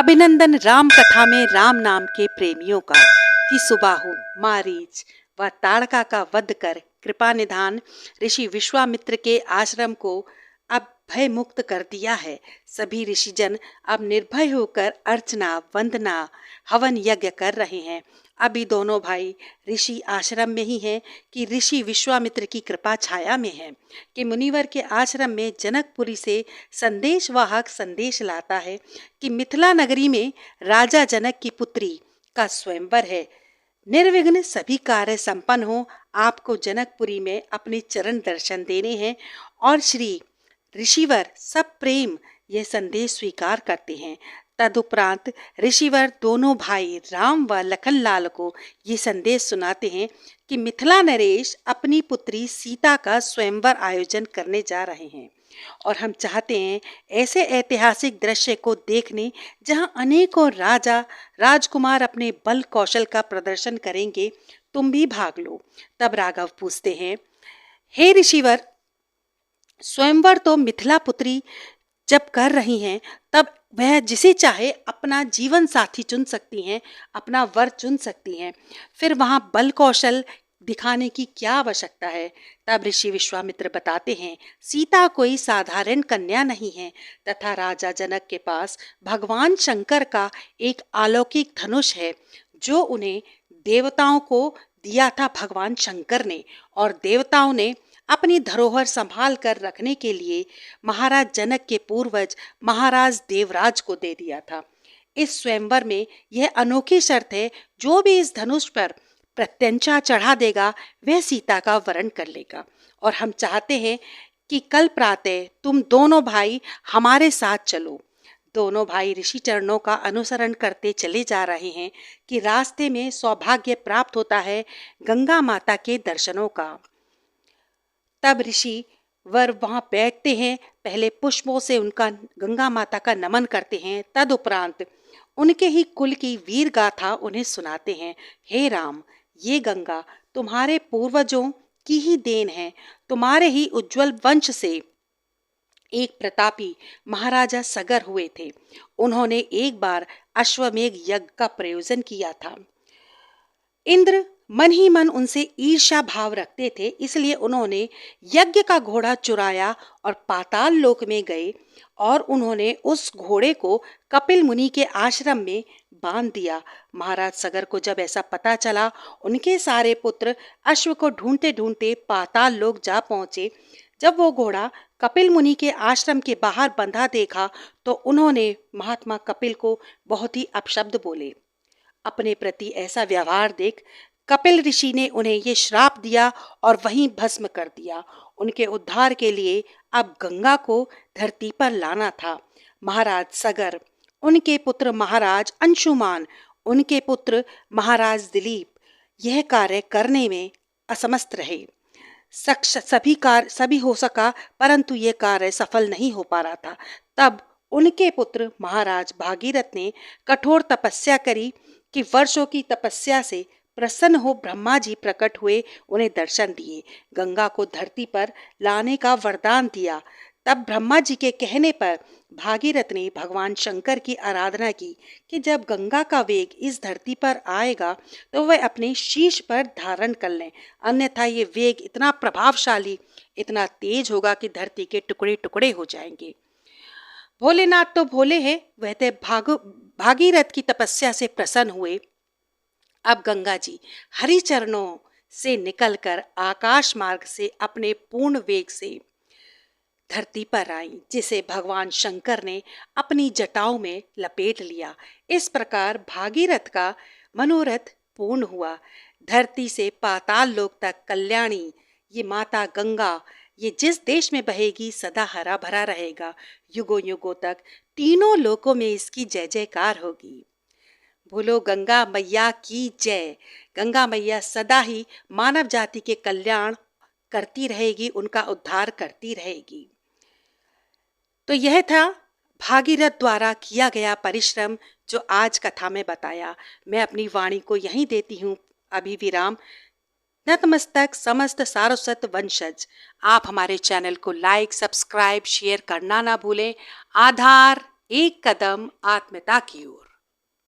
अभिनंदन राम कथा में राम नाम के प्रेमियों का कि सुबाहु, मारीच व ताड़का का वध कर कृपा निधान ऋषि विश्वामित्र के आश्रम को अब भय मुक्त कर दिया है। सभी ऋषिजन अब निर्भय होकर अर्चना, वंदना, हवन यज्ञ कर रहे हैं। अभी दोनों भाई ऋषि आश्रम में ही हैं कि ऋषि विश्वामित्र की कृपा छाया में है कि मुनिवर के आश्रम में जनकपुरी से संदेशवाहक संदेश लाता है कि मिथिला नगरी में राजा जनक की पुत्री का स्वयंवर है। निर्विघ्न सभी कार्य संपन्न हो, आपको जनकपुरी में अपने चरण दर्शन देने हैं। और श्री ऋषिवर सब प्रेम यह संदेश स्वीकार करते हैं। तदुपरांत ऋषिवर दोनों भाई राम व लखनलाल को ये संदेश सुनाते हैं कि मिथिला नरेश अपनी पुत्री सीता का स्वयंवर आयोजन करने जा रहे हैं और हम चाहते हैं ऐसे ऐतिहासिक दृश्य को देखने जहां अनेकों राजा राजकुमार अपने बल कौशल का प्रदर्शन करेंगे। तुम भी भाग लो। तब राघव पूछते हैं, हे ऋषिवर, स्वयंवर तो मिथिला पुत्री जब कर रही हैं तब वह जिसे चाहे अपना जीवन साथी चुन सकती हैं, अपना वर चुन सकती हैं। फिर वहां बल कौशल दिखाने की क्या आवश्यकता है। तब ऋषि विश्वामित्र बताते हैं, सीता कोई साधारण कन्या नहीं है तथा राजा जनक के पास भगवान शंकर का एक अलौकिक धनुष है जो उन्हें देवताओं को दिया था भगवान शंकर ने, और देवताओं ने अपनी धरोहर संभाल कर रखने के लिए महाराज जनक के पूर्वज महाराज देवराज को दे दिया था। इस स्वयंवर में यह अनोखी शर्त है, जो भी इस धनुष पर प्रत्यंचा चढ़ा देगा वह सीता का वरण कर लेगा। और हम चाहते हैं कि कल प्रातः तुम दोनों भाई हमारे साथ चलो। दोनों भाई ऋषि चरणों का अनुसरण करते चले जा रहे हैं कि रास्ते में सौभाग्य प्राप्त होता है गंगा माता के दर्शनों का। तब ऋषि वर वहां बैठते हैं, पहले पुष्पों से उनका गंगा माता का नमन करते हैं। तदुपरांत उनके ही कुल की वीर गाथा उन्हें सुनाते हैं। हे राम, ये गंगा तुम्हारे पूर्वजों की ही देन है। तुम्हारे ही उज्जवल वंश से एक प्रतापी महाराजा सगर हुए थे। उन्होंने एक बार अश्वमेघ यज्ञ का प्रयोजन किया था। इंद्र मन ही मन उनसे ईर्ष्या भाव रखते थे, इसलिए उन्होंने यज्ञ का घोड़ा चुराया और पाताल लोक में गए और उन्होंने उस घोड़े को कपिल मुनि के आश्रम में बांध दिया। महाराज सगर को जब ऐसा पता चला, उनके सारे पुत्र अश्व को ढूंढते ढूंढते पाताल लोक जा पहुंचे। जब वो घोड़ा कपिल मुनि के आश्रम के बाहर बंधा देखा तो उन्होंने महात्मा कपिल को बहुत ही अपशब्द बोले। अपने प्रति ऐसा व्यवहार देख कपिल ऋषि ने उन्हें ये श्राप दिया और वहीं भस्म कर दिया। उनके उद्धार के लिए अब गंगा को धरती पर लाना था। महाराज सगर, उनके पुत्र महाराज अंशुमान, उनके पुत्र महाराज दिलीप यह कार्य करने में असमर्थ रहे। सभी हो सका, परंतु यह कार्य सफल नहीं हो पा रहा था। तब उनके पुत्र महाराज भागीरथ ने कठोर तपस्या करी कि वर्षों की तपस्या से प्रसन्न हो ब्रह्मा जी प्रकट हुए, उन्हें दर्शन दिए, गंगा को धरती पर लाने का वरदान दिया। तब ब्रह्मा जी के कहने पर भागीरथ ने भगवान शंकर की आराधना की कि जब गंगा का वेग इस धरती पर आएगा तो वह अपने शीश पर धारण कर लें, अन्यथा ये वेग इतना प्रभावशाली, इतना तेज होगा कि धरती के टुकड़े टुकड़े हो जाएंगे। भोलेनाथ तो भोले हैं, वह तो भागीरथ की तपस्या से प्रसन्न हुए। अब गंगा जी हरि चरणों से निकलकर आकाश मार्ग से अपने पूर्ण वेग से धरती पर आई, जिसे भगवान शंकर ने अपनी जटाओं में लपेट लिया। इस प्रकार भागीरथ का मनोरथ पूर्ण हुआ। धरती से पाताल लोक तक कल्याणी ये माता गंगा, ये जिस देश में बहेगी सदा हरा भरा रहेगा। युगों युगों तक तीनों लोकों में इसकी जय जयकार होगी। बोलो गंगा मैया की जय। गंगा मैया सदा ही मानव जाति के कल्याण करती रहेगी, उनका उद्धार करती रहेगी। तो यह था भागीरथ द्वारा किया गया परिश्रम जो आज कथा में बताया। मैं अपनी वाणी को यहीं देती हूँ अभी विराम। नतमस्तक समस्त सारस्वत वंशज। आप हमारे चैनल को लाइक, सब्सक्राइब, शेयर करना ना भूलें। आधार एक कदम आत्मीयता की ओर।